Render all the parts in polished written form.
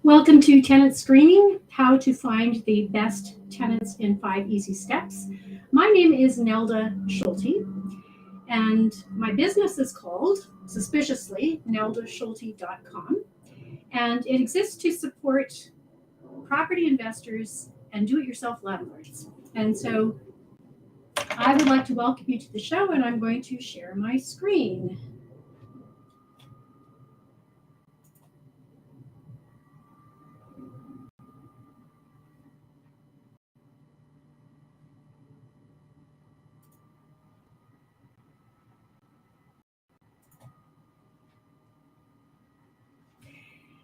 Welcome to Tenant Screening, how to find the best tenants in 5 easy steps. My name is Nelda Schulte, and my business is called, suspiciously, neldaschulte.com, and it exists to support property investors and do-it-yourself landlords. And so I would like to welcome you to the show, and I'm going to share my screen.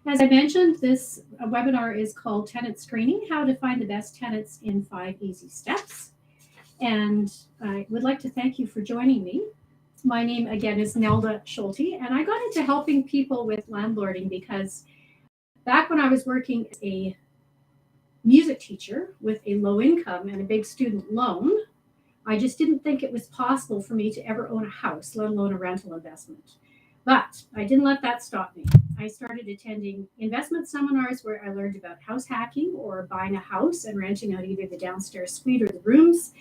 As I mentioned, this webinar is called Tenant Screening, how to find the best tenants in 5 easy steps. And I would like to thank you for joining me. My name again is Nelda Schulte, and I got into helping people with landlording because back when I was working as a music teacher with a low income and a big student loan, I just didn't think it was possible for me to ever own a house, let alone a rental investment. But I didn't let that stop me. I started attending investment seminars where I learned about house hacking or buying a house and renting out either the downstairs suite or the rooms.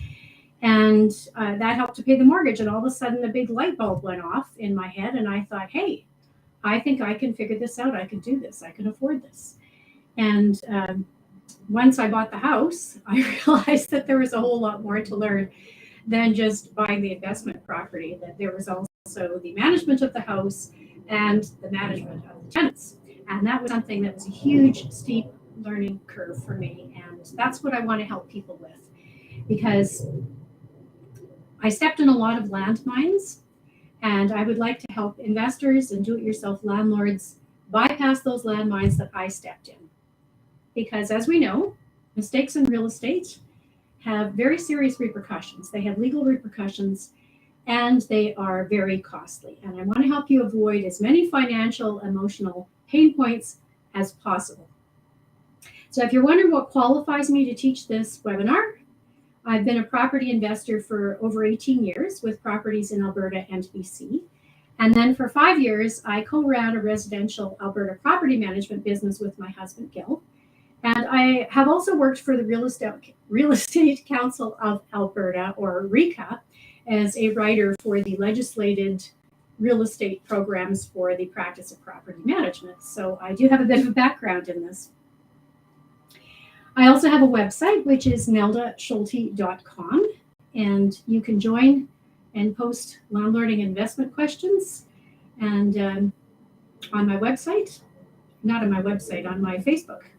And that helped to pay the mortgage. And all of a sudden, a big light bulb went off in my head. And I thought, hey, I think I can figure this out. I can do this. I can afford this. And once I bought the house, I realized that there was a whole lot more to learn than just buying the investment property, that there was also the management of the house and the management of the tenants. And that was something that was a huge, steep learning curve for me. And that's what I want to help people with, because I stepped in a lot of landmines, and I would like to help investors and do-it-yourself landlords bypass those landmines that I stepped in. Because as we know, mistakes in real estate have very serious repercussions. They have legal repercussions, and they are very costly. And I want to help you avoid as many financial, emotional pain points as possible. So if you're wondering what qualifies me to teach this webinar, I've been a property investor for over 18 years with properties in Alberta and BC. And then for 5 years, I co-ran a residential Alberta property management business with my husband, Gil. And I have also worked for the Real Estate Council of Alberta, or RECA, as a writer for the legislated real estate programs for the practice of property management. So I do have a bit of a background in this. I also have a website, which is neldaschulte.com, and you can join and post landlording investment questions. And on my website, not on my website, on my Facebook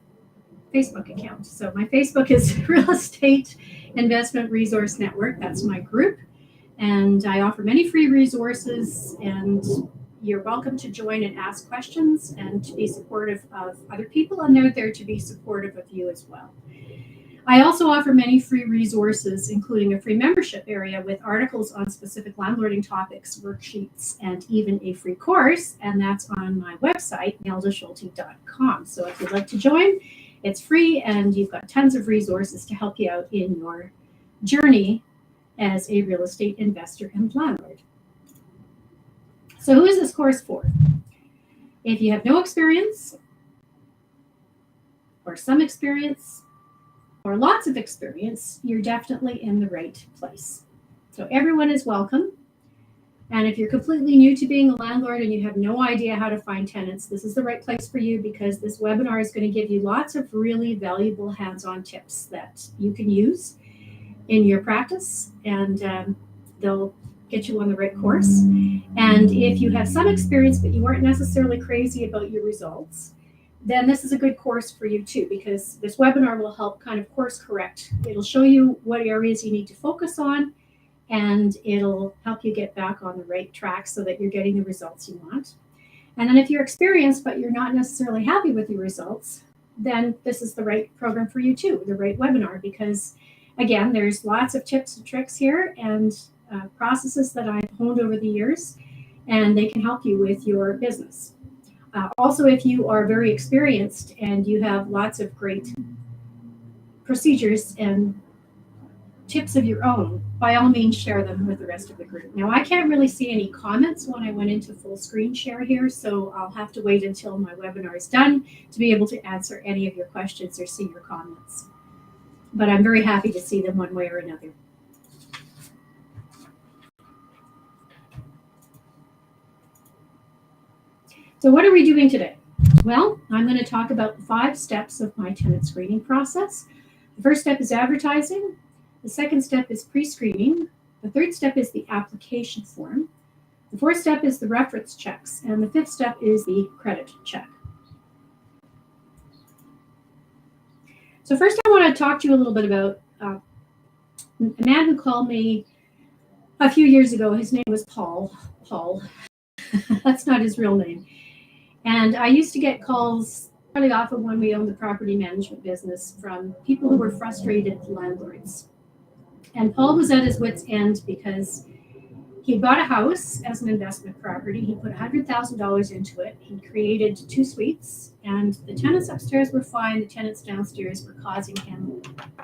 account. So my Facebook is Real Estate Investment Resource Network. That's my group. And I offer many free resources, and you're welcome to join and ask questions and to be supportive of other people, and they're there to be supportive of you as well. I also offer many free resources, including a free membership area with articles on specific landlording topics, worksheets, and even a free course, and that's on my website, neldaschulte.com. So if you'd like to join, it's free, and you've got tons of resources to help you out in your journey as a real estate investor and landlord. So who is this course for? If you have no experience, or some experience, or lots of experience, you're definitely in the right place. So everyone is welcome. And if you're completely new to being a landlord and you have no idea how to find tenants, this is the right place for you, because this webinar is going to give you lots of really valuable hands-on tips that you can use in your practice, and they'll get you on the right course. And if you have some experience but you weren't necessarily crazy about your results, then this is a good course for you too, because this webinar will help kind of course correct. It'll show you what areas you need to focus on, and it'll help you get back on the right track so that you're getting the results you want. And then if you're experienced but you're not necessarily happy with your results, then this is the right program for you too, the right webinar, because again, there's lots of tips and tricks here and processes that I've honed over the years, and they can help you with your business. Also, if you are very experienced and you have lots of great procedures and tips of your own, by all means share them with the rest of the group. Now I can't really see any comments when I went into full screen share here, so I'll have to wait until my webinar is done to be able to answer any of your questions or see your comments. But I'm very happy to see them one way or another. So what are we doing today? Well, I'm going to talk about the 5 steps of my tenant screening process. The first step is advertising. The second step is pre-screening. The third step is the application form. The fourth step is the reference checks. And the fifth step is the credit check. So first I want to talk to you a little bit about a man who called me a few years ago. His name was Paul. That's not his real name. And I used to get calls fairly often when we owned the property management business from people who were frustrated landlords. And Paul was at his wit's end because he bought a house as an investment property. He put $100,000 into it. He created 2 suites, and the tenants upstairs were fine. The tenants downstairs were causing him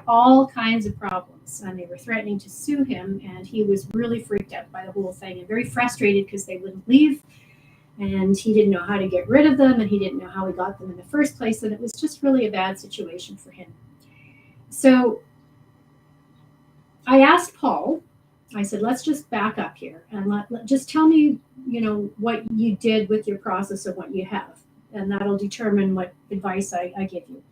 all kinds of problems, and they were threatening to sue him. And he was really freaked out by the whole thing and very frustrated because they wouldn't leave. And he didn't know how to get rid of them, and he didn't know how he got them in the first place. And it was just really a bad situation for him. So I asked Paul, I said, let's just back up here and just tell me, what you did with your process of what you have. And that'll determine what advice I give you.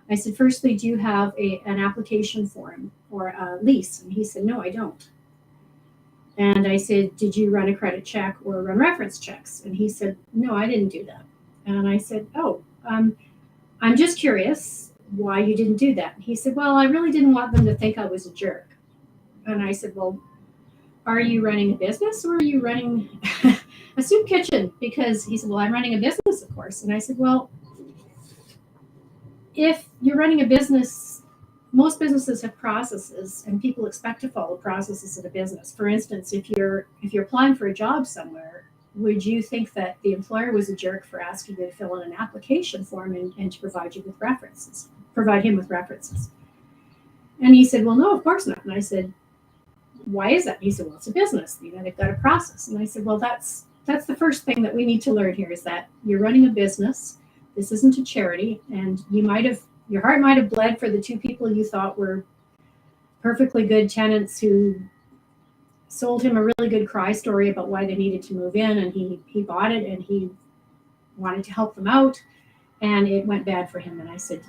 I said, firstly, do you have an application form or a lease? And he said, no, I don't. And I said, did you run a credit check or run reference checks? And he said, no, I didn't do that. And I said, I'm just curious why you didn't do that. And he said, well, I really didn't want them to think I was a jerk. And I said, well, are you running a business or are you running a soup kitchen? Because he said, well, I'm running a business, of course. And I said, well, if you're running a business, most businesses have processes and people expect to follow processes in a business. For instance, if you're applying for a job somewhere, would you think that the employer was a jerk for asking you to fill in an application form and to provide him with references? And he said, well, no, of course not. And I said, why is that? And he said, well, it's a business. They've got a process. And I said, well, that's the first thing that we need to learn here is that you're running a business. This isn't a charity. And your heart might have bled for the 2 people you thought were perfectly good tenants who sold him a really good cry story about why they needed to move in. And he bought it and he wanted to help them out. And it went bad for him. And I said,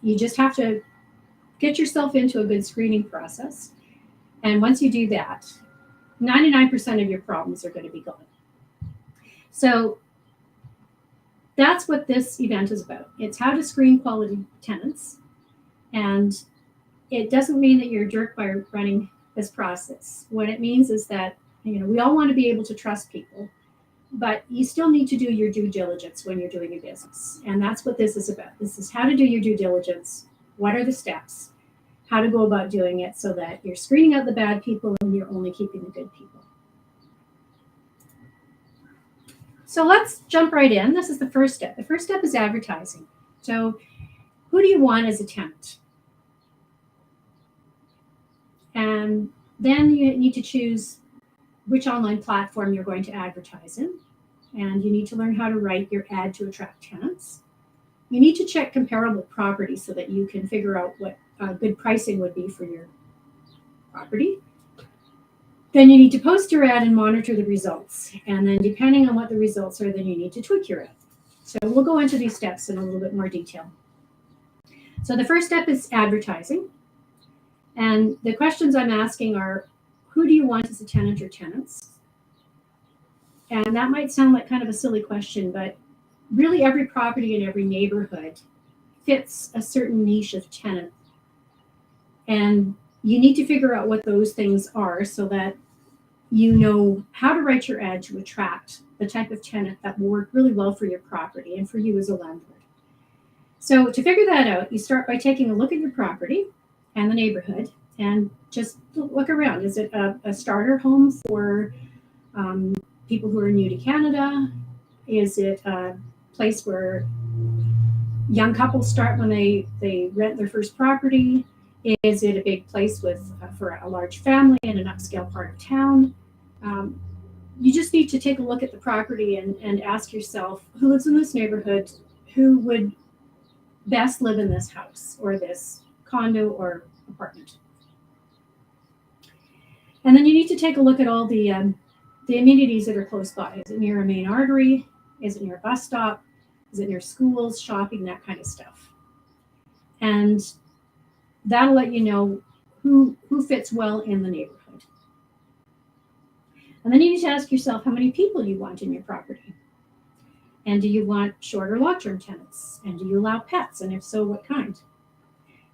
you just have to get yourself into a good screening process. And once you do that, 99% of your problems are going to be gone. So that's what this event is about. It's how to screen quality tenants. And it doesn't mean that you're a jerk by running this process. What it means is that, we all want to be able to trust people, but you still need to do your due diligence when you're doing a business. And that's what this is about. This is how to do your due diligence. What are the steps? How to go about doing it so that you're screening out the bad people and you're only keeping the good people. So let's jump right in. This is the first step. The first step is advertising. So who do you want as a tenant? And then you need to choose which online platform you're going to advertise in. And you need to learn how to write your ad to attract tenants. You need to check comparable properties so that you can figure out what good pricing would be for your property. Then you need to post your ad and monitor the results. And then depending on what the results are, then you need to tweak your ad. So we'll go into these steps in a little bit more detail. So the first step is advertising. And the questions I'm asking are, who do you want as a tenant or tenants? And that might sound like kind of a silly question, but really every property in every neighborhood fits a certain niche of tenant. And you need to figure out what those things are so that you know how to write your ad to attract the type of tenant that will work really well for your property and for you as a landlord. So to figure that out, you start by taking a look at your property and the neighborhood and just look around. Is it a starter home for people who are new to Canada? Is it a place where young couples start when they rent their first property? Is it a big place with for a large family in an upscale part of town? Um, you just need to take a look at the property and ask yourself who lives in this neighborhood, who would best live in this house or this condo or apartment. And then you need to take a look at all the amenities that are close by. Is it near a main artery? Is it near a bus stop? Is it near schools, shopping, that kind of stuff? And that'll let you know who fits well in the neighborhood. And then you need to ask yourself how many people you want in your property. And do you want short or long-term tenants? And do you allow pets? And if so, what kind?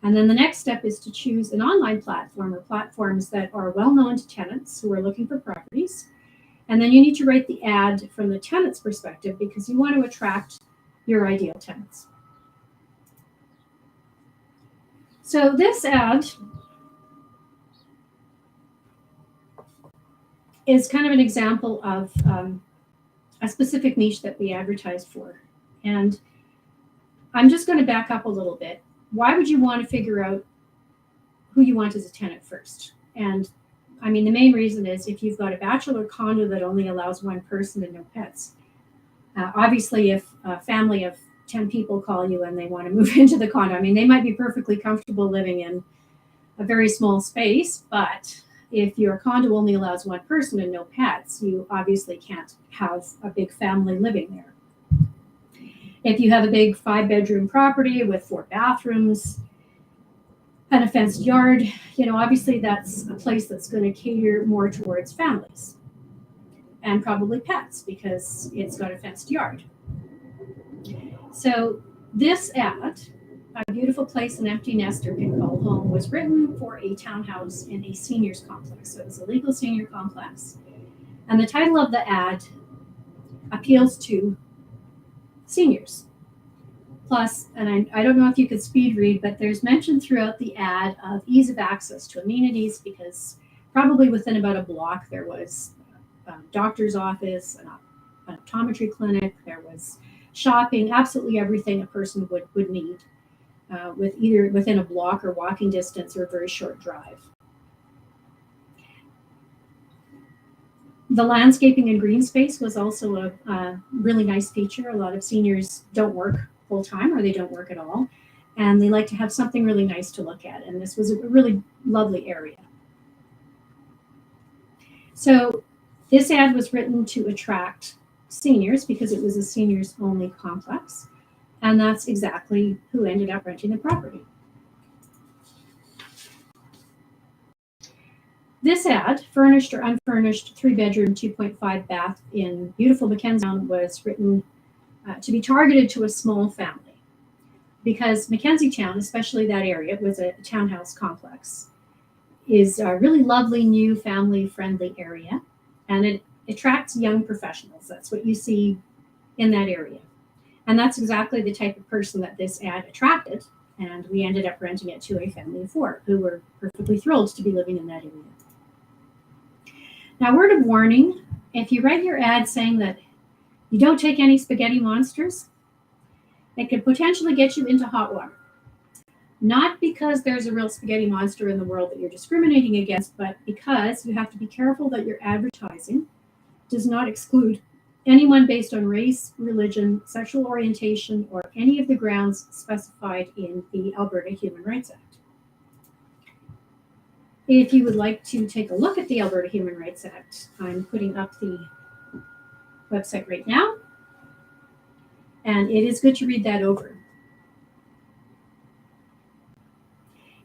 And then the next step is to choose an online platform or platforms that are well known to tenants who are looking for properties. And then you need to write the ad from the tenant's perspective because you want to attract your ideal tenants. So this ad is kind of an example of a specific niche that we advertised for. And I'm just going to back up a little bit. Why would you want to figure out who you want as a tenant first? And I mean, the main reason is if you've got a bachelor condo that only allows one person and no pets. Obviously, if a family of 10 people call you and they want to move into the condo, I mean, they might be perfectly comfortable living in a very small space, but if your condo only allows one person and no pets, you obviously can't have a big family living there. If you have a big 5-bedroom property with 4 bathrooms and a fenced yard, obviously that's a place that's going to cater more towards families and probably pets because it's got a fenced yard. So this ad, A Beautiful Place an Empty Nester Can Call Home, was written for a townhouse in a seniors complex. So it's a legal senior complex. And the title of the ad appeals to seniors. Plus, and I don't know if you could speed read, but there's mention throughout the ad of ease of access to amenities because probably within about a block there was a doctor's office, an optometry clinic, there was shopping, absolutely everything a person would need with either within a block or walking distance or a very short drive. The landscaping and green space was also a really nice feature. A lot of seniors don't work full time or they don't work at all, and they like to have something really nice to look at. And this was a really lovely area. So this ad was written to attract seniors because it was a seniors only complex. And that's exactly who ended up renting the property. This ad, furnished or unfurnished, 3-bedroom, 2.5 bath in beautiful Mackenziestown, was written to be targeted to a small family because Mackenziestown, especially that area, was a townhouse complex, is a really lovely new family-friendly area, and it attracts young professionals. That's what you see in that area. And that's exactly the type of person that this ad attracted, and we ended up renting it to a family of 4 who were perfectly thrilled to be living in that area. Now, word of warning, if you write your ad saying that you don't take any spaghetti monsters, it could potentially get you into hot water. Not because there's a real spaghetti monster in the world that you're discriminating against, but because you have to be careful that your advertising does not exclude anyone based on race, religion, sexual orientation, or any of the grounds specified in the Alberta Human Rights Act. If you would like to take a look at the Alberta Human Rights Act, I'm putting up the website right now, and it is good to read that over.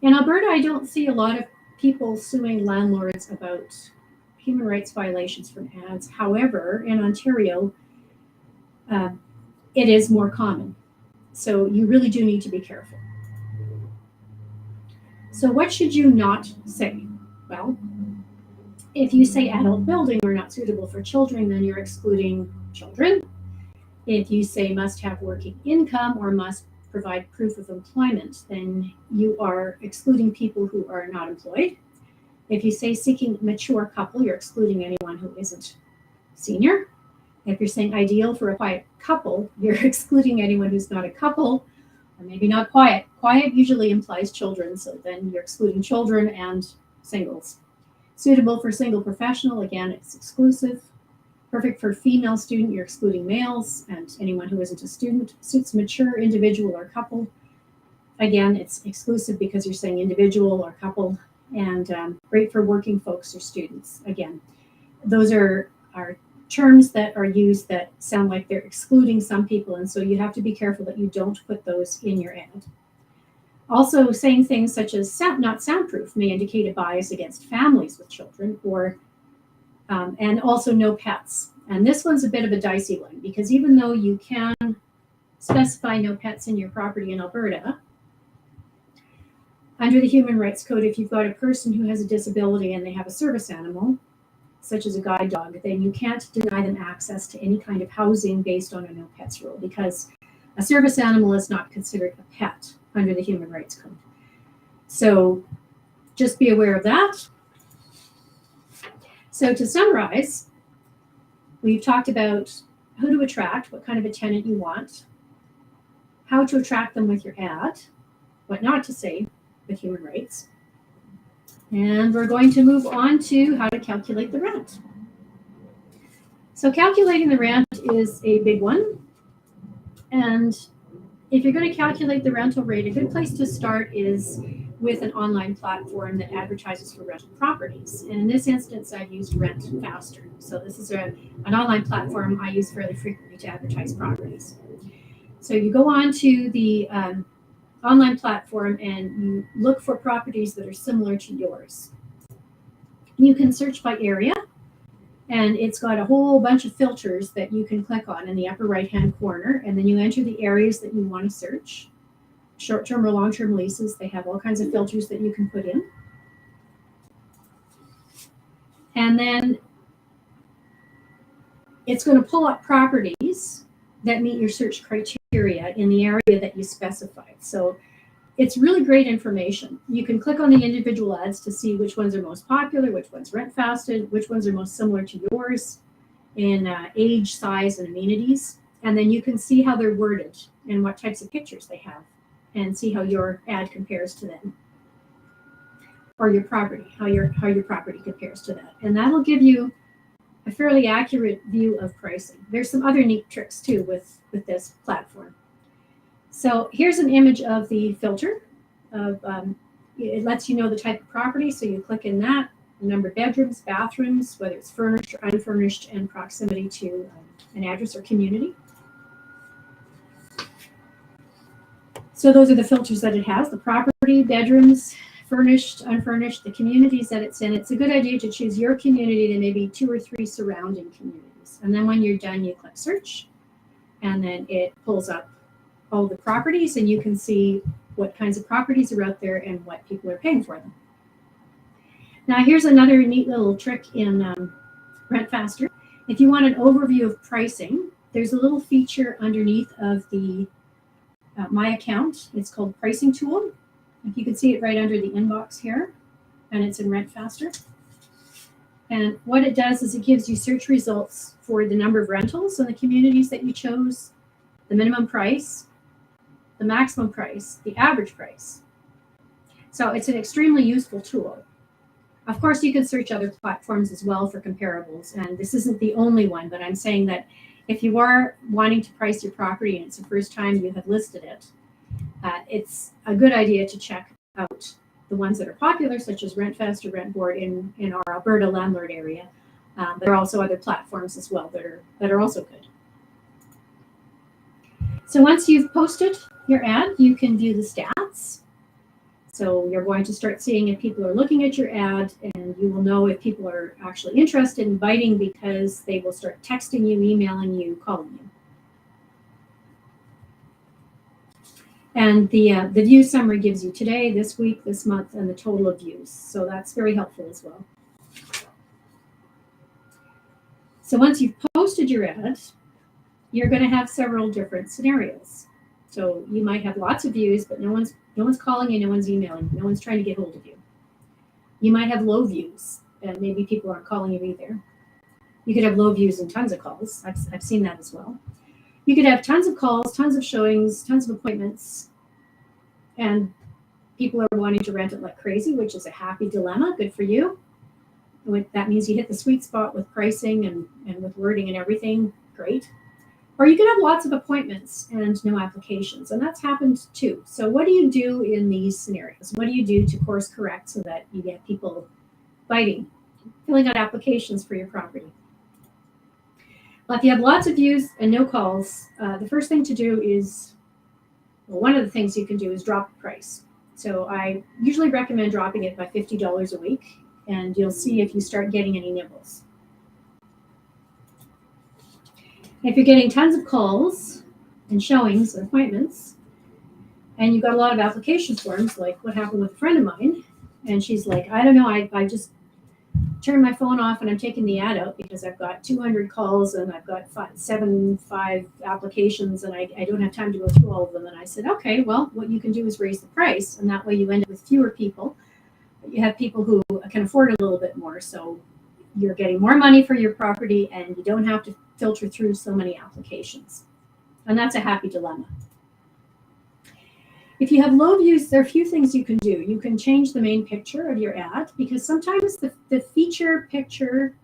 In Alberta, I don't see a lot of people suing landlords about human rights violations from ads. However, in Ontario, it is more common. So you really do need to be careful. So what should you not say? Well, if you say adult building or not suitable for children, then you're excluding children. If you say must have working income or must provide proof of employment, then you are excluding people who are not employed. If you say seeking mature couple, you're excluding anyone who isn't senior. If you're saying ideal for a quiet couple, you're excluding anyone who's not a couple or maybe not quiet. Quiet usually implies children, so then you're excluding children and singles. Suitable for single professional, again, it's exclusive. Perfect for female student, you're excluding males and anyone who isn't a student. Suits mature individual or couple. Again, it's exclusive because you're saying individual or couple, and great for working folks or students. Again, those are terms that are used that sound like they're excluding some people, and so you have to be careful that you don't put those in your ad. Also, saying things such as not soundproof may indicate a bias against families with children, or and also no pets. And this one's a bit of a dicey one because even though you can specify no pets in your property in Alberta, under the Human Rights Code, if you've got a person who has a disability and they have a service animal, such as a guide dog, then you can't deny them access to any kind of housing based on a no pets rule because a service animal is not considered a pet under the Human Rights Code. So just be aware of that. So to summarize, we've talked about who to attract, what kind of a tenant you want, how to attract them with your ad, what not to say with human rights. And we're going to move on to how to calculate the rent. So calculating the rent is a big one. And if you're going to calculate the rental rate, a good place to start is with an online platform that advertises for rental properties. And in this instance, I've used Rent Faster. So this is an online platform I use fairly frequently to advertise properties. So you go on to the online platform and you look for properties that are similar to yours. You can search by area, and it's got a whole bunch of filters that you can click on in the upper right-hand corner, and then you enter the areas that you want to search. Short-term or long-term leases, they have all kinds of filters that you can put in. And then it's going to pull up properties that meet your search criteria in the area that you specified. So it's really great information. You can click on the individual ads to see which ones are most popular, which ones rent fasted, which ones are most similar to yours in age, size, and amenities. And then you can see how they're worded and what types of pictures they have and see how your ad compares to them, or your property, how your property compares to that. And that'll give you a fairly accurate view of pricing. There's some other neat tricks too with this platform. So here's an image of the filter. It lets you know the type of property, so you click in that, the number of bedrooms, bathrooms, whether it's furnished or unfurnished, and proximity to an address or community. So those are the filters that it has: the property, bedrooms, furnished, unfurnished, the communities that it's in. It's a good idea to choose your community and maybe 2 or 3 surrounding communities. And then when you're done, you click search, and then it pulls up all the properties, and you can see what kinds of properties are out there and what people are paying for them. Now here's another neat little trick in Rent Faster. If you want an overview of pricing, there's a little feature underneath of the My Account. It's called Pricing Tool. If you can see it right under the inbox here, and it's in Rent Faster. And what it does is it gives you search results for the number of rentals in the communities that you chose, the minimum price, the maximum price, the average price. So it's an extremely useful tool. Of course, you can search other platforms as well for comparables, and this isn't the only one, but I'm saying that if you are wanting to price your property and it's the first time you have listed it, it's a good idea to check out the ones that are popular, such as Rentfest or Rentboard in our Alberta landlord area. But there are also other platforms as well that are also good. So once you've posted your ad, you can view the stats. So you're going to start seeing if people are looking at your ad, and you will know if people are actually interested in biting because they will start texting you, emailing you, calling you. And the view summary gives you today, this week, this month, and the total of views. So that's very helpful as well. So once you've posted your ad, you're going to have several different scenarios. So you might have lots of views, but no one's calling you, no one's emailing you, no one's trying to get hold of you. You might have low views, and maybe people aren't calling you either. You could have low views and tons of calls. I've seen that as well. You could have tons of calls, tons of showings, tons of appointments, and people are wanting to rent it like crazy, which is a happy dilemma. Good for you. That means you hit the sweet spot with pricing and with wording and everything. Great. Or you can have lots of appointments and no applications, and that's happened too. So what do you do in these scenarios? What do you do to course correct so that you get people biting, filling out applications for your property? Well, if you have lots of views and no calls, the first thing to do is, well, one of the things you can do is drop the price. So I usually recommend dropping it by $50 a week, and you'll see if you start getting any nibbles. If you're getting tons of calls and showings and appointments, and you've got a lot of application forms, like what happened with a friend of mine, and she's like, I don't know, I just turned my phone off and I'm taking the ad out because I've got 200 calls and I've got five applications and I don't have time to go through all of them. And I said, okay, well, what you can do is raise the price, and that way you end up with fewer people. You have people who can afford a little bit more, so you're getting more money for your property and you don't have to filter through so many applications. And that's a happy dilemma. If you have low views, there are a few things you can do. You can change the main picture of your ad, because sometimes the feature picture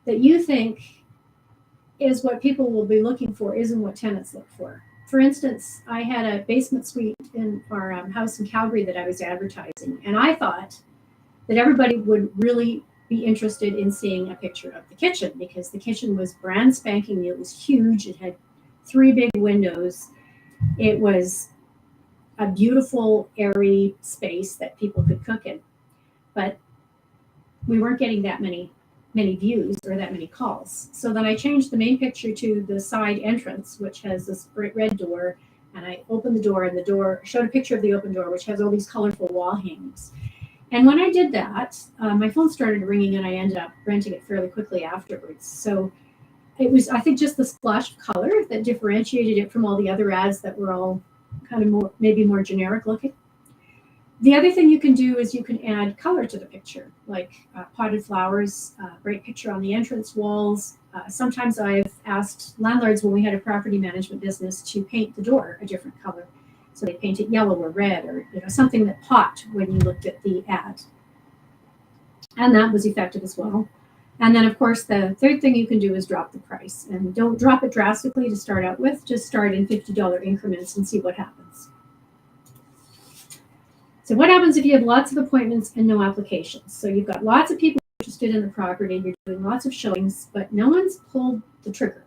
that you think is what people will be looking for isn't what tenants look for. For instance, I had a basement suite in our house in Calgary that I was advertising, and I thought that everybody would really be interested in seeing a picture of the kitchen, because the kitchen was brand spanking new. It was huge. It had 3 big windows. It was a beautiful, airy space that people could cook in. But we weren't getting that many views or that many calls. So then I changed the main picture to the side entrance, which has this bright red door. And I opened the door, and the door showed a picture of the open door, which has all these colorful wall hangings. And when I did that, my phone started ringing, and I ended up renting it fairly quickly afterwards. So it was, I think, just the splash of color that differentiated it from all the other ads that were all kind of more, maybe more generic looking. The other thing you can do is you can add color to the picture, like potted flowers, bright picture on the entrance walls. Sometimes I've asked landlords when we had a property management business to paint the door a different color. So they paint it yellow or red, or something that popped when you looked at the ad. And that was effective as well. And then, of course, the third thing you can do is drop the price. And don't drop it drastically to start out with. Just start in $50 increments and see what happens. So what happens if you have lots of appointments and no applications? So you've got lots of people interested in the property. You're doing lots of showings, but no one's pulled the trigger.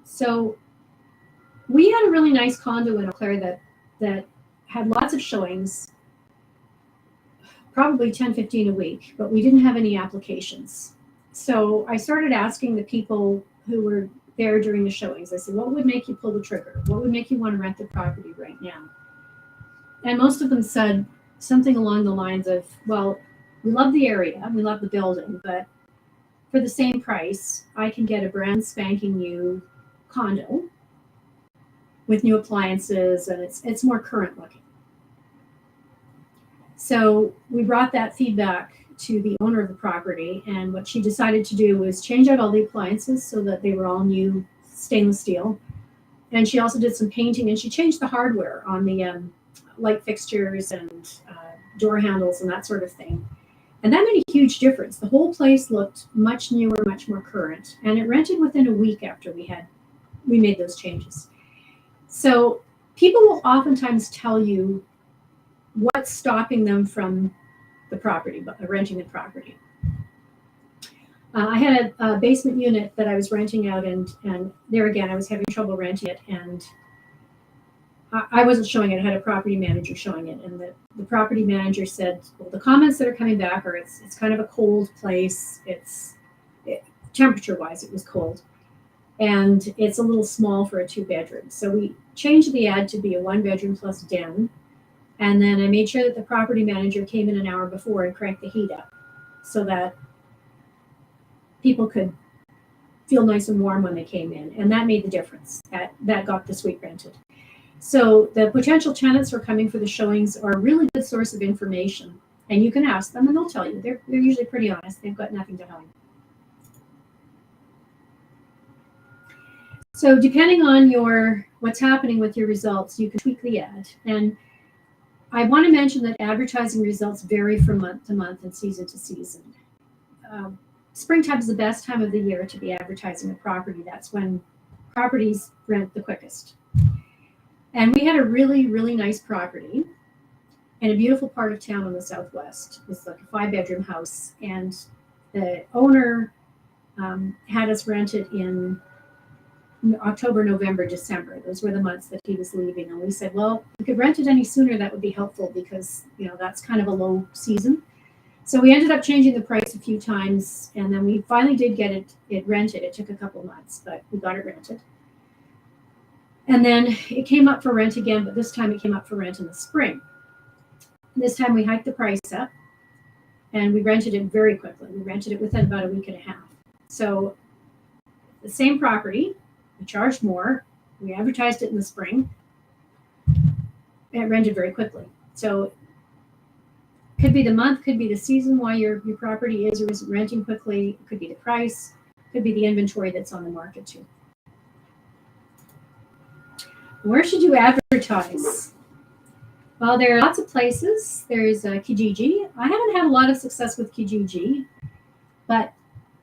So we had a really nice condo in Eau Claire that had lots of showings, probably 10, 15 a week, but we didn't have any applications. So I started asking the people who were there during the showings. I said, what would make you pull the trigger? What would make you want to rent the property right now? And most of them said something along the lines of, well, we love the area, we love the building, but for the same price, I can get a brand spanking new condo with new appliances, and it's more current looking. So we brought that feedback to the owner of the property, and what she decided to do was change out all the appliances so that they were all new stainless steel. And she also did some painting, and she changed the hardware on the light fixtures and door handles and that sort of thing. And that made a huge difference. The whole place looked much newer, much more current, and it rented within a week after we made those changes. So people will oftentimes tell you what's stopping them from the property, renting the property. I had a basement unit that I was renting out, and there again, I was having trouble renting it, and I wasn't showing it. I had a property manager showing it, and the property manager said, well, the comments that are coming back are it's kind of a cold place. Temperature-wise, it was cold. And it's a little small for a 2-bedroom. So we changed the ad to be a 1-bedroom plus den. And then I made sure that the property manager came in an hour before and cranked the heat up so that people could feel nice and warm when they came in. And that made the difference. That got the suite rented. So the potential tenants who are coming for the showings are a really good source of information. And you can ask them and they'll tell you. They're usually pretty honest. They've got nothing to hide. So depending on what's happening with your results, you can tweak the ad. And I want to mention that advertising results vary from month to month and season to season. Springtime is the best time of the year to be advertising a property. That's when properties rent the quickest. And we had a really, really nice property in a beautiful part of town on the southwest. It was like a 5-bedroom house, and the owner had us rent it in October, November, December. Those were the months that he was leaving. And we said, well, if we could rent it any sooner, that would be helpful because, that's kind of a low season. So we ended up changing the price a few times, and then we finally did get it rented. It took a couple months, but we got it rented. And then it came up for rent again, but this time it came up for rent in the spring. This time we hiked the price up, and we rented it very quickly. We rented it within about a week and a half. So the same property, we charged more. We advertised it in the spring. It rented very quickly. So could be the month, could be the season why your property is or isn't renting quickly. It could be the price, could be the inventory that's on the market too. Where should you advertise? Well, there are lots of places. There's Kijiji. I haven't had a lot of success with Kijiji, but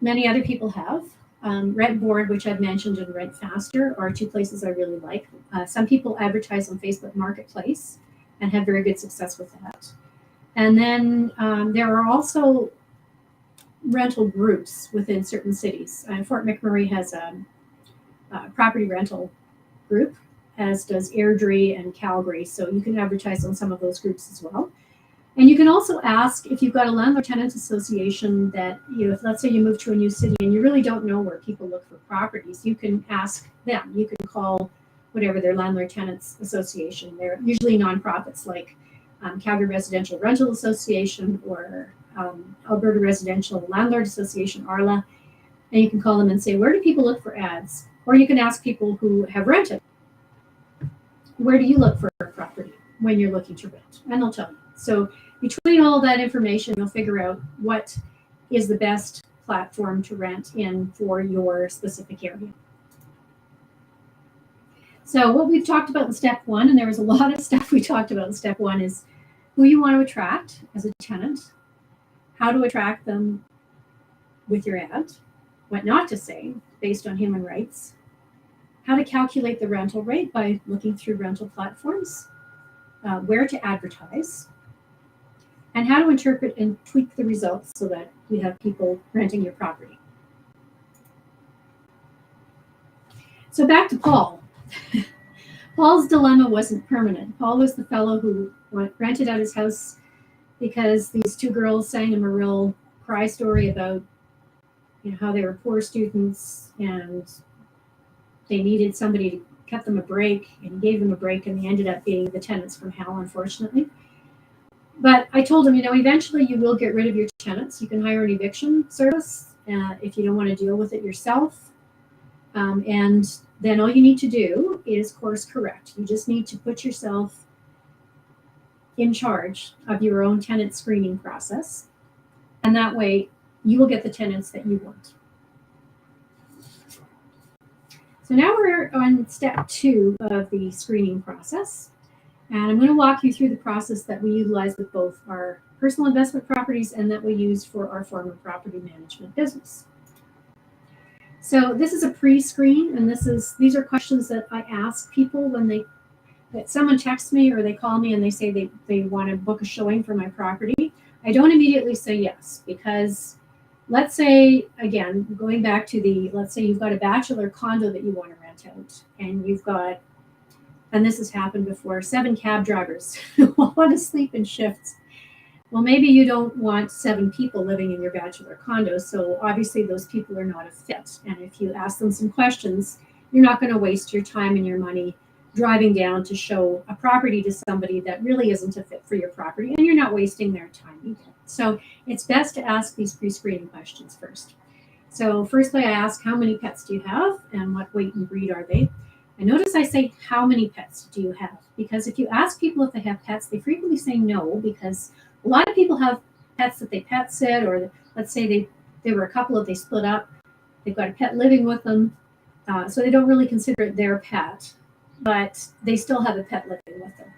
many other people have. Rentboard, which I've mentioned, and Rent Faster are two places I really like. Some people advertise on Facebook Marketplace and have very good success with that. And then there are also rental groups within certain cities. Fort McMurray has a property rental group, as does Airdrie and Calgary. So you can advertise on some of those groups as well. And you can also ask if you've got a landlord-tenant association that, if let's say you move to a new city and you really don't know where people look for properties, you can ask them. You can call whatever their landlord-tenants association. They're usually nonprofits like Calgary Residential Rental Association or Alberta Residential Landlord Association, ARLA. And you can call them and say, where do people look for ads? Or you can ask people who have rented, where do you look for a property when you're looking to rent? And they'll tell you. So between all that information, you'll figure out what is the best platform to rent in for your specific area. So what we've talked about in step one, and there was a lot of stuff we talked about in step one, is who you want to attract as a tenant, how to attract them with your ad, what not to say based on human rights, how to calculate the rental rate by looking through rental platforms, where to advertise, and how to interpret and tweak the results so that you have people renting your property. So back to Paul. Paul's dilemma wasn't permanent. Paul was the fellow who rented out his house because these two girls sang him a real cry story about how they were poor students and they needed somebody to cut them a break, and he gave them a break, and they ended up being the tenants from hell, unfortunately. But I told him, eventually you will get rid of your tenants. You can hire an eviction service if you don't want to deal with it yourself. And then all you need to do is course correct. You just need to put yourself in charge of your own tenant screening process. And that way you will get the tenants that you want. So now we're on step 2 of the screening process. And I'm going to walk you through the process that we utilize with both our personal investment properties and that we use for our former property management business. So this is a pre-screen, and these are questions that I ask people when that someone texts me or they call me and they say they want to book a showing for my property. I don't immediately say yes, because let's say, again, going back to let's say you've got a bachelor condo that you want to rent out, and you've got, and this has happened before, 7 cab drivers who want to sleep in shifts. Well, maybe you don't want 7 people living in your bachelor condo, so obviously those people are not a fit. And if you ask them some questions, you're not going to waste your time and your money driving down to show a property to somebody that really isn't a fit for your property, and you're not wasting their time either. So it's best to ask these pre-screening questions first. So firstly, I ask, how many pets do you have and what weight and breed are they? And notice I say, how many pets do you have? Because if you ask people if they have pets, they frequently say no, because a lot of people have pets that they pet sit, or let's say they were a couple that they split up. They've got a pet living with them, so they don't really consider it their pet, but they still have a pet living with them.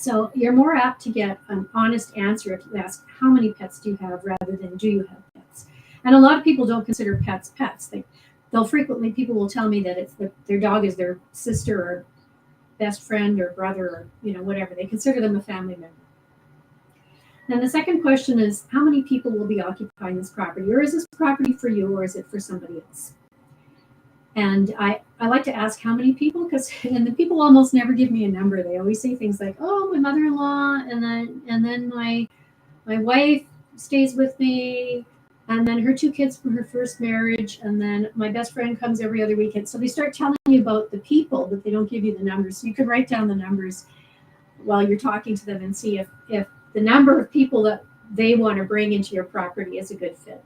So you're more apt to get an honest answer if you ask, how many pets do you have, rather than do you have pets? And a lot of people don't consider pets pets. People will tell me that their dog is their sister or best friend or brother, or whatever. They consider them a family member. Then the second question is, how many people will be occupying this property? Or is this property for you, or is it for somebody else? And I like to ask how many people, and the people almost never give me a number. They always say things like, oh, my mother-in-law, and then my wife stays with me, and then her 2 kids from her first marriage, and then my best friend comes every other weekend. So they start telling you about the people, but they don't give you the numbers. So you can write down the numbers while you're talking to them and see if the number of people that they want to bring into your property is a good fit.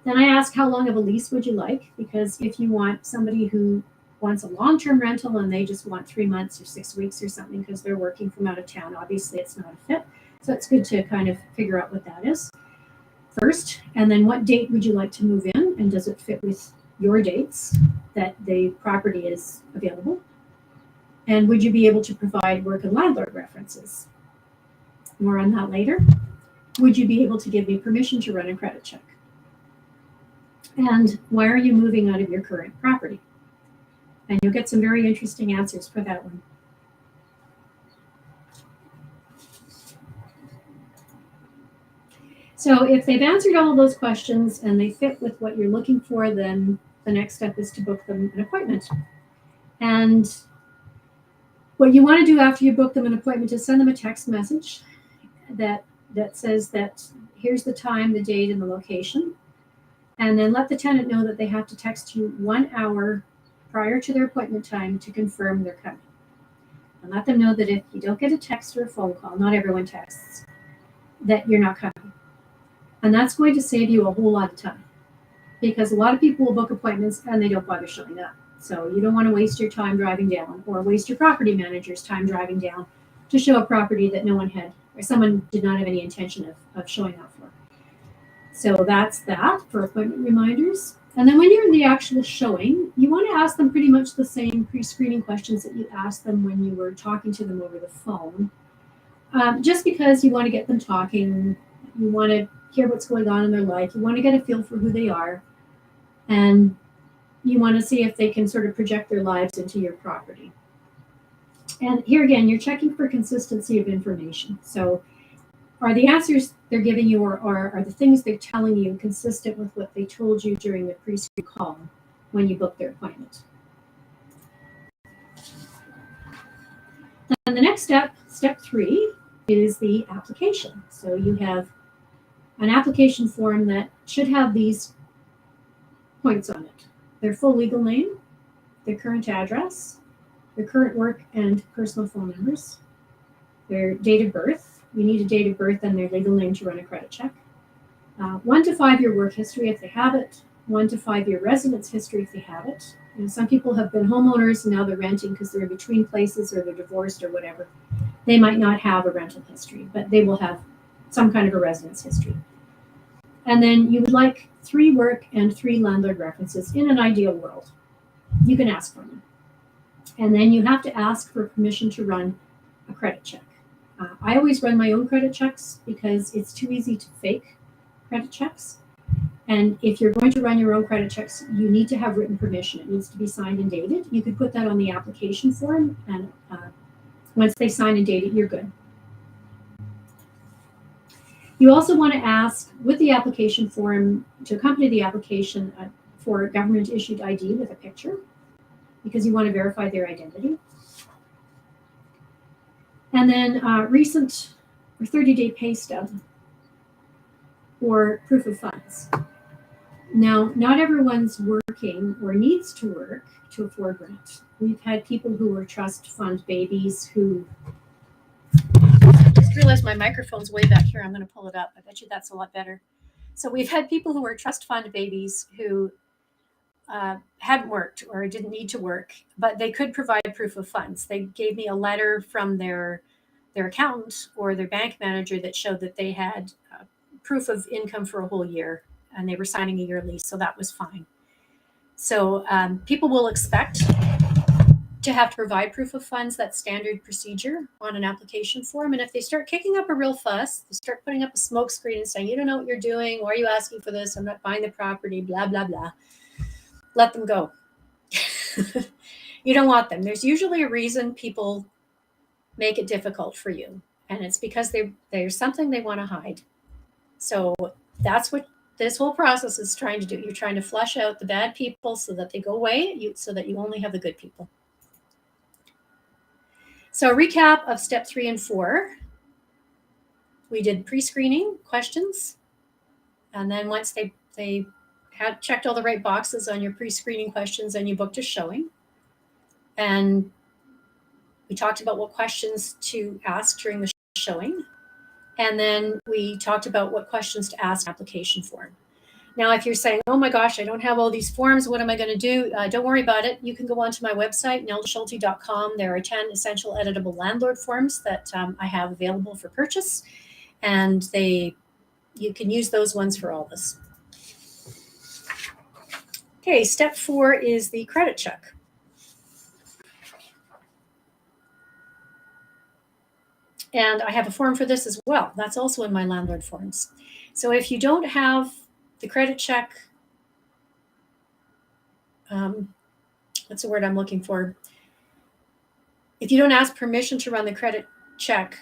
Then I ask, how long of a lease would you like? Because if you want somebody who wants a long-term rental and they just want 3 months or 6 weeks or something because they're working from out of town, obviously it's not a fit. So it's good to kind of figure out what that is first. And then what date would you like to move in? And does it fit with your dates that the property is available? And would you be able to provide work and landlord references? More on that later. Would you be able to give me permission to run a credit check? And why are you moving out of your current property? And you'll get some very interesting answers for that one. So if they've answered all of those questions and they fit with what you're looking for, then the next step is to book them an appointment. And what you want to do after you book them an appointment is send them a text message that says that here's the time, the date, and the location. And then let the tenant know that they have to text you 1 hour prior to their appointment time to confirm they're coming. And let them know that if you don't get a text or a phone call, not everyone texts, that you're not coming. And that's going to save you a whole lot of time, because a lot of people will book appointments and they don't bother showing up. So you don't want to waste your time driving down, or waste your property manager's time driving down to show a property that no one had, or someone did not have any intention of showing up for. So that's that for appointment reminders. And then when you're in the actual showing, you want to ask them pretty much the same pre-screening questions that you asked them when you were talking to them over the phone. Just because you want to get them talking, you want to hear what's going on in their life, you want to get a feel for who they are, and you want to see if they can sort of project their lives into your property. And here again, you're checking for consistency of information. So are the answers they're giving you, or are the things they're telling you consistent with what they told you during the pre-screen call when you booked their appointment? Then the next step, step 3, is the application. So you have an application form that should have these points on it: their full legal name, their current address, their current work and personal phone numbers, their date of birth. You need a date of birth and their legal name to run a credit check. 1 to 5 year work history if they have it. 1 to 5 year residence history if they have it. Some people have been homeowners and now they're renting because they're in between places, or they're divorced or whatever. They might not have a rental history, but they will have some kind of a residence history. And then you would like 3 work and 3 landlord references in an ideal world. You can ask for them. And then you have to ask for permission to run a credit check. I always run my own credit checks because it's too easy to fake credit checks. And if you're going to run your own credit checks, you need to have written permission. It needs to be signed and dated. You could put that on the application form, and once they sign and date it, you're good. You also want to ask with the application form to accompany the application for government issued ID with a picture, because you want to verify their identity. And then recent or 30-day pay stub or proof of funds. Now, not everyone's working or needs to work to afford rent. We've had people who were trust fund babies who, I just realized my microphone's way back here. I'm going to pull it up. I bet you that's a lot better. So we've had people who were trust fund babies who hadn't worked or didn't need to work, but they could provide proof of funds. They gave me a letter from their accountant or their bank manager that showed that they had proof of income for a whole year, and they were signing a year lease, so that was fine. So people will expect to have to provide proof of funds. That's standard procedure on an application form. And if they start kicking up a real fuss, they start putting up a smoke screen and saying, you don't know what you're doing. Why are you asking for this? I'm not buying the property, blah, blah, blah. Let them go. You don't want them. There's usually a reason people make it difficult for you. And it's because there's something they want to hide. So that's what this whole process is trying to do. You're trying to flush out the bad people so that they go away, so that you only have the good people. So a recap of step 3 and 4. We did pre-screening questions. And then once they had checked all the right boxes on your pre-screening questions, and you booked a showing. And we talked about what questions to ask during the showing. And then we talked about what questions to ask in the application form. Now, if you're saying, oh my gosh, I don't have all these forms, what am I going to do? Don't worry about it. You can go onto my website, neldaschulte.com. There are 10 essential editable landlord forms that I have available for purchase. And you can use those ones for all this. Okay, step 4 is the credit check. And I have a form for this as well. That's also in my landlord forms. So if you don't have the credit check, what's the word I'm looking for? If you don't ask permission to run the credit check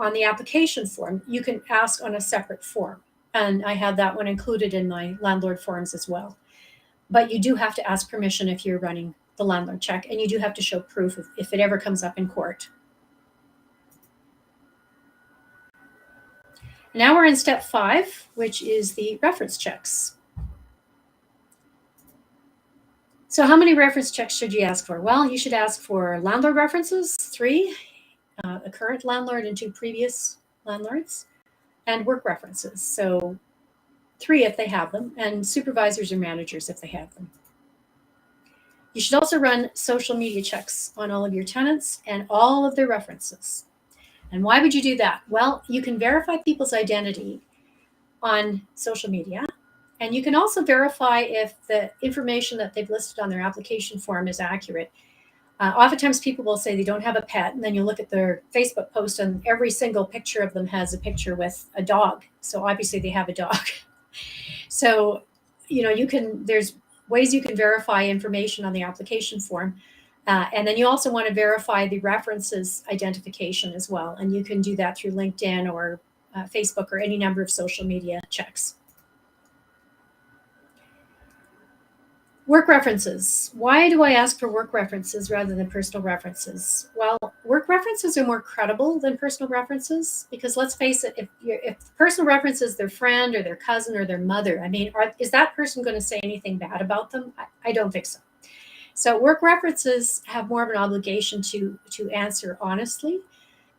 on the application form, you can ask on a separate form. And I have that one included in my landlord forms as well. But you do have to ask permission if you're running the landlord check, and you do have to show proof if it ever comes up in court. Now we're in step 5, which is the reference checks. So how many reference checks should you ask for? Well, you should ask for landlord references, 3, a current landlord and 2 previous landlords, and work references. So 3 if they have them, and supervisors or managers if they have them. You should also run social media checks on all of your tenants and all of their references. And why would you do that? Well, you can verify people's identity on social media, and you can also verify if the information that they've listed on their application form is accurate. Oftentimes people will say they don't have a pet, and then you look at their Facebook post and every single picture of them has a picture with a dog. So obviously they have a dog. So, there's ways you can verify information on the application form. And then you also want to verify the references identification as well. And you can do that through LinkedIn or Facebook or any number of social media checks. Work references. Why do I ask for work references rather than personal references? Well, work references are more credible than personal references, because let's face it, if personal references their friend or their cousin or their mother, is that person going to say anything bad about them? I don't think so. So work references have more of an obligation to answer honestly,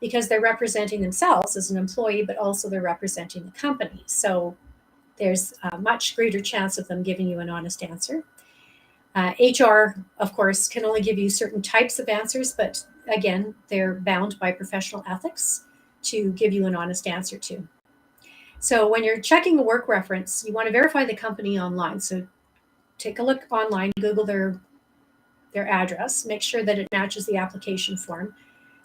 because they're representing themselves as an employee, but also they're representing the company. So there's a much greater chance of them giving you an honest answer. HR, of course, can only give you certain types of answers, but again, they're bound by professional ethics to give you an honest answer to. So when you're checking a work reference, you want to verify the company online. So take a look online, Google their address, make sure that it matches the application form.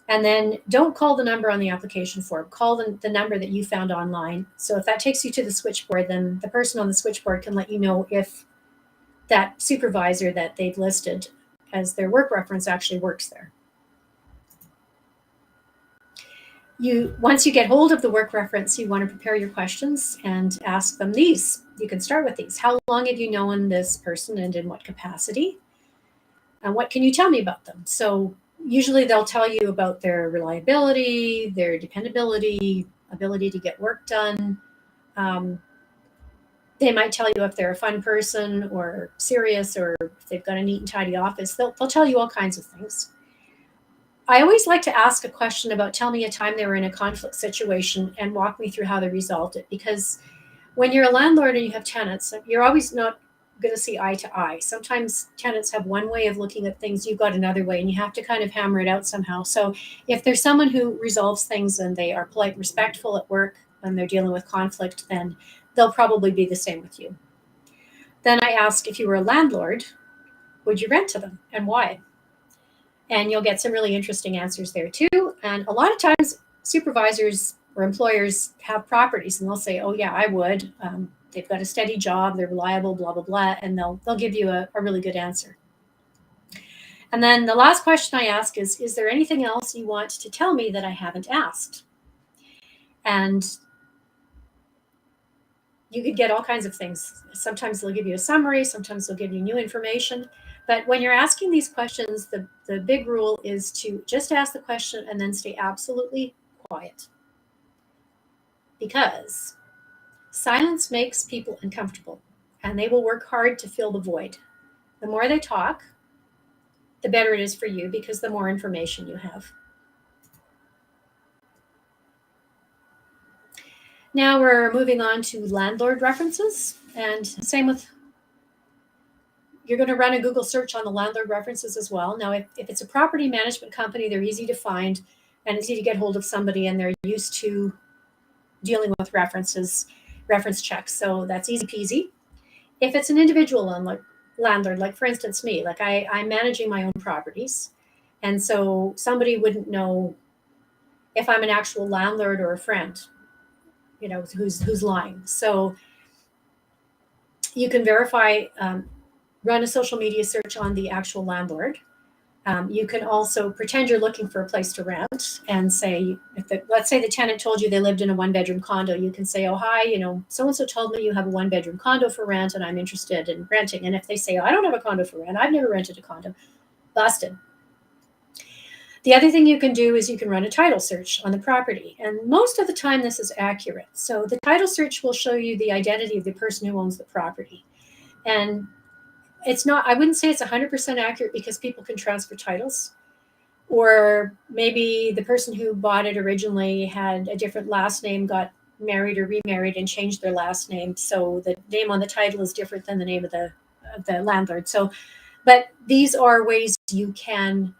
And then don't call the number on the application form, call the number that you found online. So if that takes you to the switchboard, then the person on the switchboard can let you know if that supervisor that they've listed as their work reference actually works there. Once you get hold of the work reference, you want to prepare your questions and ask them these. You can start with these. How long have you known this person, and in what capacity? And what can you tell me about them? So usually they'll tell you about their reliability, their dependability, ability to get work done. They might tell you if they're a fun person or serious, or if they've got a neat and tidy office. They'll tell you all kinds of things. I always like to ask a question about, tell me a time they were in a conflict situation and walk me through how they resolved it. Because when you're a landlord and you have tenants, you're always not going to see eye to eye. Sometimes tenants have one way of looking at things, you've got another way, and you have to kind of hammer it out somehow. So if there's someone who resolves things and they are polite and respectful at work when they're dealing with conflict, then they'll probably be the same with you. Then I ask, if you were a landlord, would you rent to them, and why? And you'll get some really interesting answers there too. And a lot of times supervisors or employers have properties and they'll say, oh yeah, I would. They've got a steady job, they're reliable, blah, blah, blah. And they'll give you a really good answer. And then the last question I ask is there anything else you want to tell me that I haven't asked? And you could get all kinds of things. Sometimes they'll give you a summary, sometimes they'll give you new information. But when you're asking these questions, the big rule is to just ask the question and then stay absolutely quiet. Because silence makes people uncomfortable and they will work hard to fill the void. The more they talk, the better it is for you because the more information you have. Now we're moving on to landlord references, and same with, you're going to run a Google search on the landlord references as well. Now, if it's a property management company, they're easy to find and it's easy to get hold of somebody and they're used to dealing with references, reference checks. So that's easy peasy. If it's an individual landlord, like for instance, me, like I'm managing my own properties. And so somebody wouldn't know if I'm an actual landlord or a friend, you know, who's lying. So you can verify, run a social media search on the actual landlord. You can also pretend you're looking for a place to rent and say, let's say the tenant told you they lived in a 1-bedroom condo, you can say, oh, hi, you know, so-and-so told me you have a 1-bedroom condo for rent and I'm interested in renting. And if they say, oh, I don't have a condo for rent, I've never rented a condo, busted. The other thing you can do is you can run a title search on the property. And most of the time this is accurate. So the title search will show you the identity of the person who owns the property. And it's not, I wouldn't say it's 100% accurate because people can transfer titles, or maybe the person who bought it originally had a different last name, got married or remarried and changed their last name. So the name on the title is different than the name of the landlord. So, but these are ways you can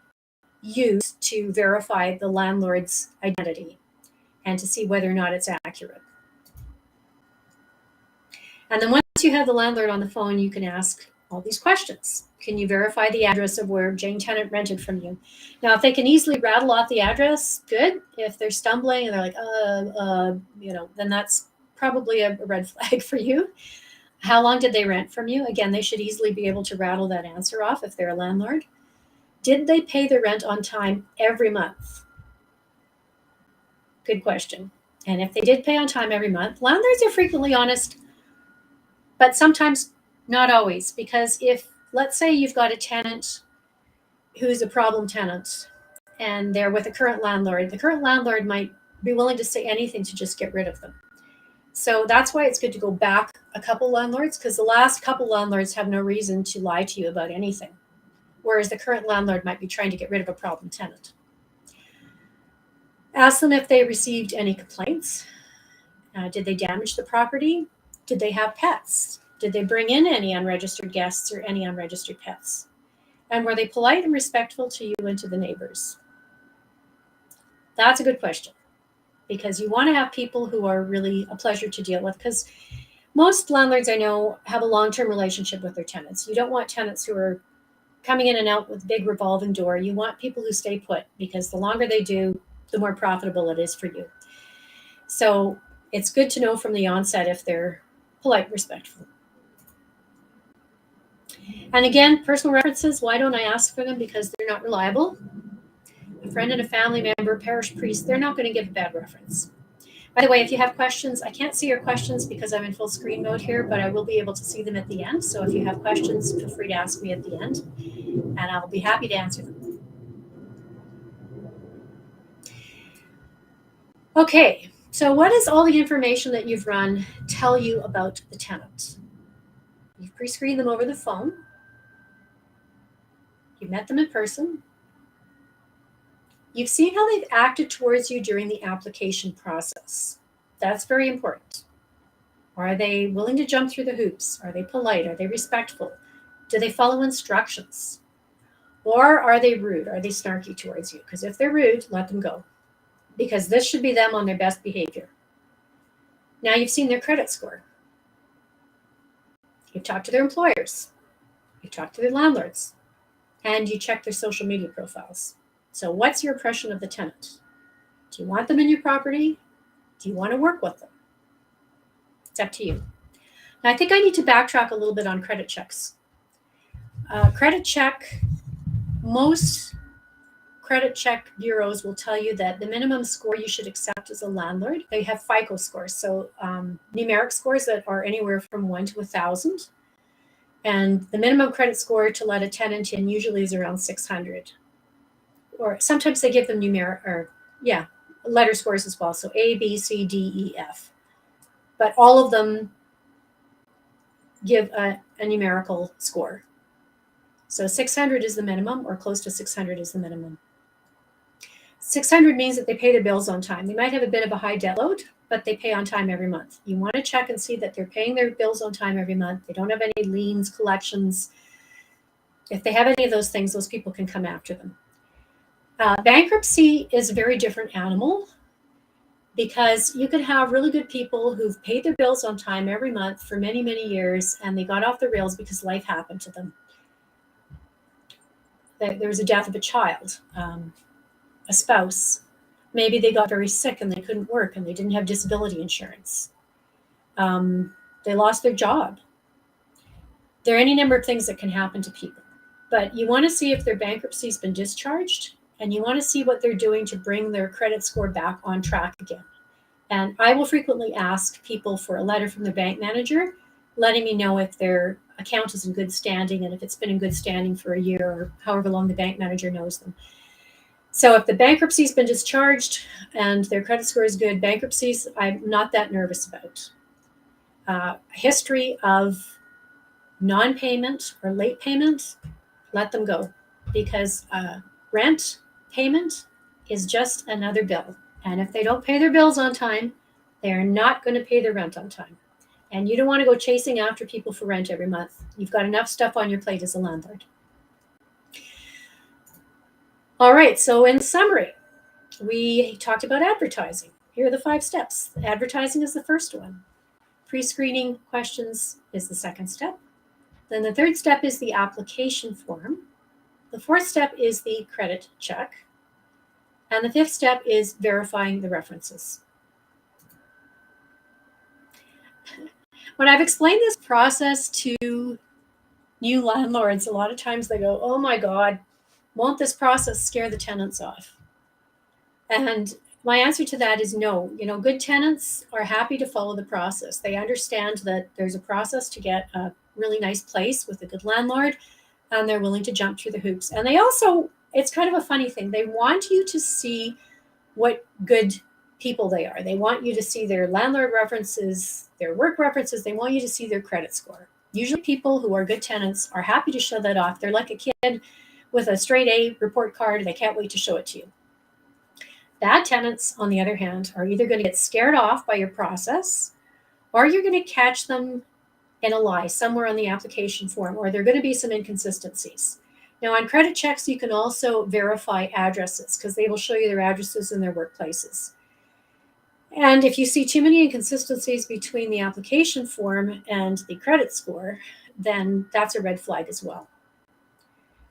use to verify the landlord's identity and to see whether or not it's accurate. And then once you have the landlord on the phone, you can ask all these questions. Can you verify the address of where Jane Tenant rented from you? Now, if they can easily rattle off the address, good. If they're stumbling and they're like, you know, then that's probably a red flag for you. How long did they rent from you? Again, they should easily be able to rattle that answer off if they're a landlord. Did they pay the rent on time every month? Good question. And if they did pay on time every month, landlords are frequently honest, but sometimes not always, because if, let's say you've got a tenant who's a problem tenant and they're with a current landlord, the current landlord might be willing to say anything to just get rid of them. So that's why it's good to go back a couple landlords, because the last couple landlords have no reason to lie to you about anything, whereas the current landlord might be trying to get rid of a problem tenant. Ask them if they received any complaints. Did they damage the property? Did they have pets? Did they bring in any unregistered guests or any unregistered pets? And were they polite and respectful to you and to the neighbors? That's a good question, because you want to have people who are really a pleasure to deal with, because most landlords I know have a long-term relationship with their tenants. You don't want tenants who are coming in and out with a big revolving door. You want people who stay put, because the longer they do, the more profitable it is for you. So it's good to know from the onset if they're polite, respectful. And again, personal references, why don't I ask for them? Because they're not reliable. A friend and a family member, parish priest, they're not going to give a bad reference. By the way, if you have questions, I can't see your questions because I'm in full screen mode here, but I will be able to see them at the end. So if you have questions, feel free to ask me at the end, and I'll be happy to answer them. Okay, so what does all the information that you've run tell you about the tenant? You've pre-screened them over the phone. You've met them in person. You've seen how they've acted towards you during the application process. That's very important. Are they willing to jump through the hoops? Are they polite? Are they respectful? Do they follow instructions? Or are they rude? Are they snarky towards you? Because if they're rude, let them go, because this should be them on their best behavior. Now you've seen their credit score. You've talked to their employers. You've talked to their landlords. and you check their social media profiles. So what's your impression of the tenant? Do you want them in your property? Do you want to work with them? It's up to you. Now, I think I need to backtrack a little bit on credit checks. Credit check, most credit check bureaus will tell you that the minimum score you should accept as a landlord, they have FICO scores, so numeric scores that are anywhere from 1 to 1,000. And the minimum credit score to let a tenant in usually is around 600. Or sometimes they give them letter scores as well. So A, B, C, D, E, F. But all of them give a numerical score. So 600 is the minimum, or close to 600 is the minimum. 600 means that they pay their bills on time. They might have a bit of a high debt load, but they pay on time every month. You want to check and see that they're paying their bills on time every month. They don't have any liens, collections. If they have any of those things, those people can come after them. Bankruptcy is a very different animal, because you can have really good people who've paid their bills on time every month for many, many years, and they got off the rails because life happened to them. There was a death of a child, a spouse. Maybe they got very sick and they couldn't work and they didn't have disability insurance. They lost their job. There are any number of things that can happen to people. But you want to see if their bankruptcy's been discharged, and you want to see what they're doing to bring their credit score back on track again. And I will frequently ask people for a letter from their bank manager, letting me know if their account is in good standing and if it's been in good standing for a year or however long the bank manager knows them. So if the bankruptcy's been discharged and their credit score is good, bankruptcies I'm not that nervous about. History of non-payment or late payment, let them go, because rent payment is just another bill. And if they don't pay their bills on time, they're not going to pay their rent on time. And you don't want to go chasing after people for rent every month. You've got enough stuff on your plate as a landlord. All right, so in summary, we talked about advertising. Here are the 5 steps. Advertising is the first one. Pre-screening questions is the second step. Then the third step is the application form. The fourth step is the credit check. And the fifth step is verifying the references. When I've explained this process to new landlords, a lot of times they go, "Oh my God, won't this process scare the tenants off?" And my answer to that is no. Good tenants are happy to follow the process. They understand that there's a process to get a really nice place with a good landlord, and they're willing to jump through the hoops. And they also, it's kind of a funny thing, they want you to see what good people they are. They want you to see their landlord references, their work references. They want you to see their credit score. Usually people who are good tenants are happy to show that off. They're like a kid with a straight A report card. They can't wait to show it to you. Bad tenants, on the other hand, are either going to get scared off by your process, or you're going to catch them in a lie somewhere on the application form, or there are going to be some inconsistencies. Now, on credit checks, you can also verify addresses, because they will show you their addresses and their workplaces. And if you see too many inconsistencies between the application form and the credit score, then that's a red flag as well.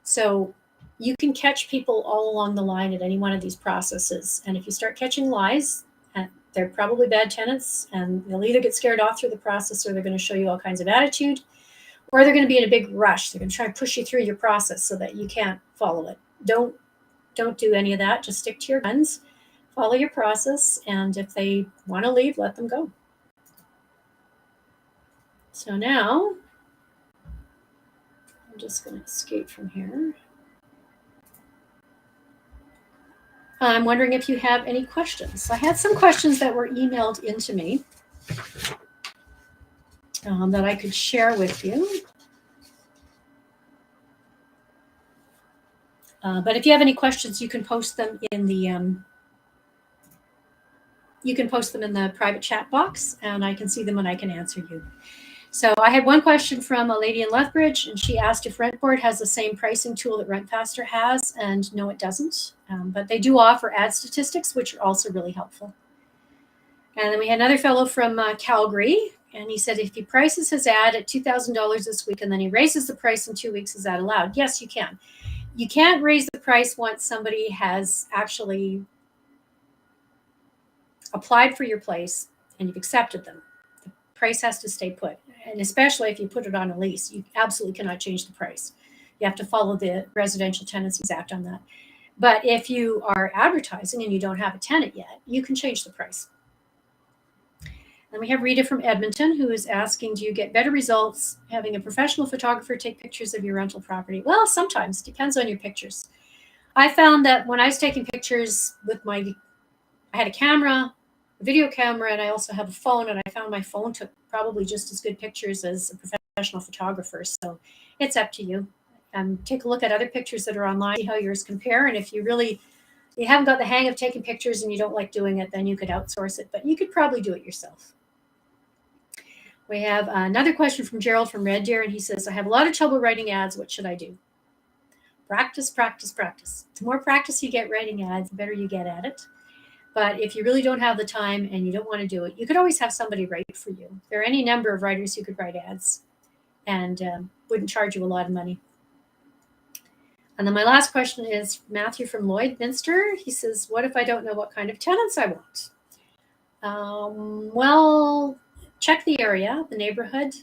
So you can catch people all along the line at any one of these processes. And if you start catching lies, they're probably bad tenants, and they'll either get scared off through the process, or they're going to show you all kinds of attitude, or they're going to be in a big rush. They're going to try and push you through your process so that you can't follow it. Don't do any of that. Just stick to your guns, follow your process, and if they want to leave, let them go. So now I'm just going to escape from here. I'm wondering if you have any questions. I had some questions that were emailed into me that I could share with you. But if you have any questions, you can post them in the private chat box, and I can see them and I can answer you. So I had one question from a lady in Lethbridge, and she asked if Rentboard has the same pricing tool that RentFaster has, and no, it doesn't. But they do offer ad statistics, which are also really helpful. And then we had another fellow from Calgary, and he said if he prices his ad at $2,000 this week and then he raises the price in 2 weeks, is that allowed? Yes, you can. You can't raise the price once somebody has actually applied for your place and you've accepted them. The price has to stay put. And especially if you put it on a lease, you absolutely cannot change the price. You have to follow the Residential Tenancies Act on that. But if you are advertising and you don't have a tenant yet, you can change the price. And we have Rita from Edmonton who is asking, do you get better results having a professional photographer take pictures of your rental property? Well, sometimes. Depends on your pictures. I found that when I was taking pictures with I had a camera, a video camera, and I also have a phone, and I found my phone took probably just as good pictures as a professional photographer. So it's up to you. Take a look at other pictures that are online, see how yours compare. And if you haven't got the hang of taking pictures and you don't like doing it, then you could outsource it, but you could probably do it yourself. We have another question from Gerald from Red Deer, and he says, I have a lot of trouble writing ads. What should I do? Practice, practice, practice. The more practice you get writing ads, the better you get at it. But if you really don't have the time and you don't want to do it, you could always have somebody write for you. There are any number of writers who could write ads and wouldn't charge you a lot of money. And then my last question is Matthew from Lloydminster. He says, what if I don't know what kind of tenants I want? Well, check the area, the neighborhood,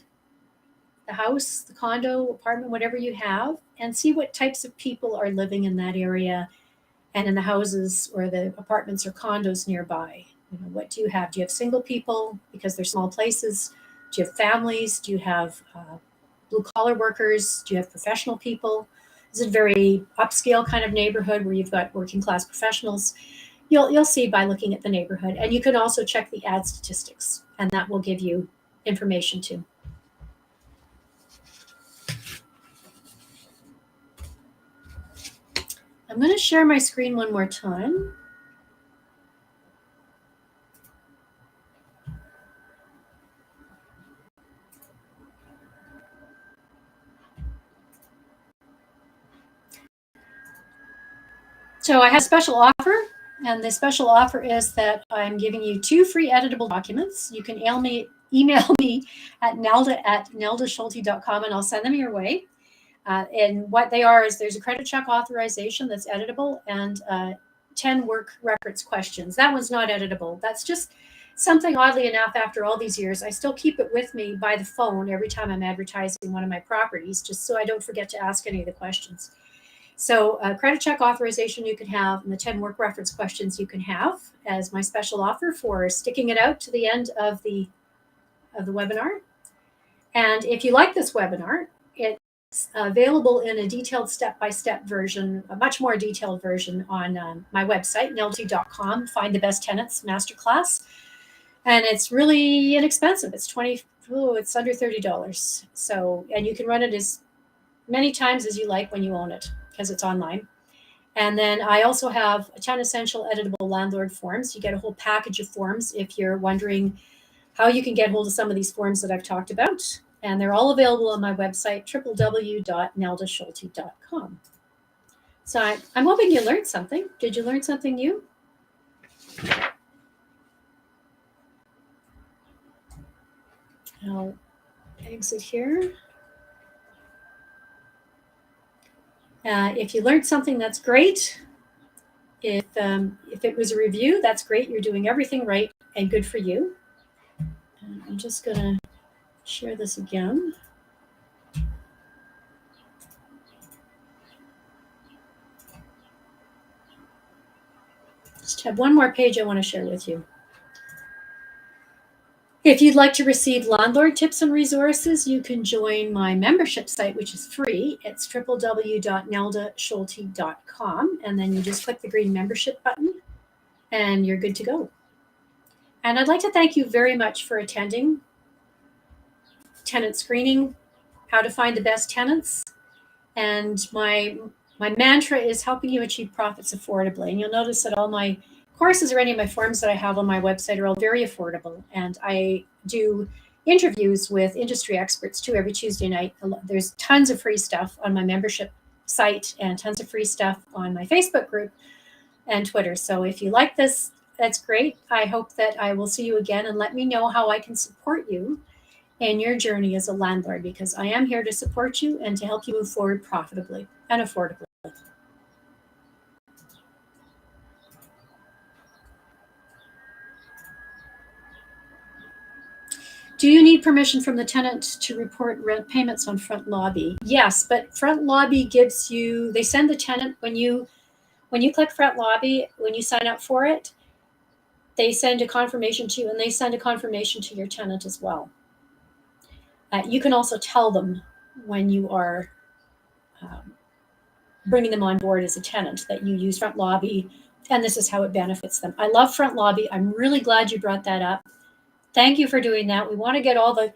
the house, the condo, apartment, whatever you have, and see what types of people are living in that area and in the houses or the apartments or condos nearby. What do you have? Do you have single people because they're small places? Do you have families? Do you have blue collar workers? Do you have professional people? Is it a very upscale kind of neighborhood where you've got working class professionals? You'll see by looking at the neighborhood. And you can also check the ad statistics, and that will give you information too. I'm going to share my screen one more time. So I have a special offer, and the special offer is that I'm giving you 2 free editable documents. You can email me at nelda@neldaschulte.com, and I'll send them your way. And what they are is there's a credit check authorization that's editable and 10 work records questions. That one's not editable. That's just something, oddly enough, after all these years, I still keep it with me by the phone every time I'm advertising one of my properties, just so I don't forget to ask any of the questions. So credit check authorization you can have, and the 10 work reference questions you can have as my special offer for sticking it out to the end of the webinar. And if you like this webinar, it's available in a detailed step-by-step version, a much more detailed version on my website, nelda.com, Find the Best Tenants Masterclass. And it's really inexpensive. It's it's under $30. So, and you can run it as many times as you like when you own it, because it's online. And then I also have 10 essential editable landlord forms. You get a whole package of forms if you're wondering how you can get hold of some of these forms that I've talked about. And they're all available on my website, www.neldaschulte.com. So I'm hoping you learned something. Did you learn something new? I'll exit here. If you learned something, that's great. If it was a review, that's great. You're doing everything right and good for you. I'm just going to share this again. Just have one more page I want to share with you. If you'd like to receive landlord tips and resources, you can join my membership site, which is free. It's www.neldaschulte.com. And then you just click the green membership button and you're good to go. And I'd like to thank you very much for attending Tenant Screening, How to Find the Best Tenants. And my mantra is helping you achieve profits affordably. And you'll notice that all my courses or any of my forms that I have on my website are all very affordable. And I do interviews with industry experts too every Tuesday night. There's tons of free stuff on my membership site and tons of free stuff on my Facebook group and Twitter. So if you like this, that's great. I hope that I will see you again, and let me know how I can support you in your journey as a landlord, because I am here to support you and to help you move forward profitably and affordably. Do you need permission from the tenant to report rent payments on front lobby? Yes, but front lobby gives you, they send the tenant, when you click front lobby, when you sign up for it, they send a confirmation to you, and they send a confirmation to your tenant as well. You can also tell them when you are bringing them on board as a tenant that you use front lobby, and this is how it benefits them. I love front lobby. I'm really glad you brought that up. Thank you for doing that. We want to get all the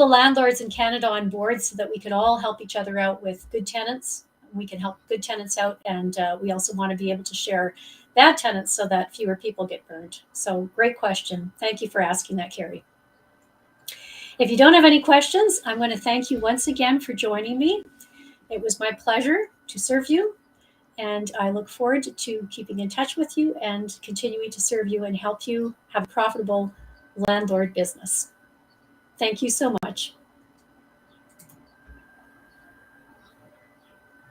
landlords in Canada on board so that we can all help each other out with good tenants. We can help good tenants out, and we also want to be able to share bad tenants so that fewer people get burned. So great question. Thank you for asking that, Carrie. If you don't have any questions, I'm going to thank you once again for joining me. It was my pleasure to serve you, and I look forward to keeping in touch with you and continuing to serve you and help you have a profitable landlord business. Thank you so much.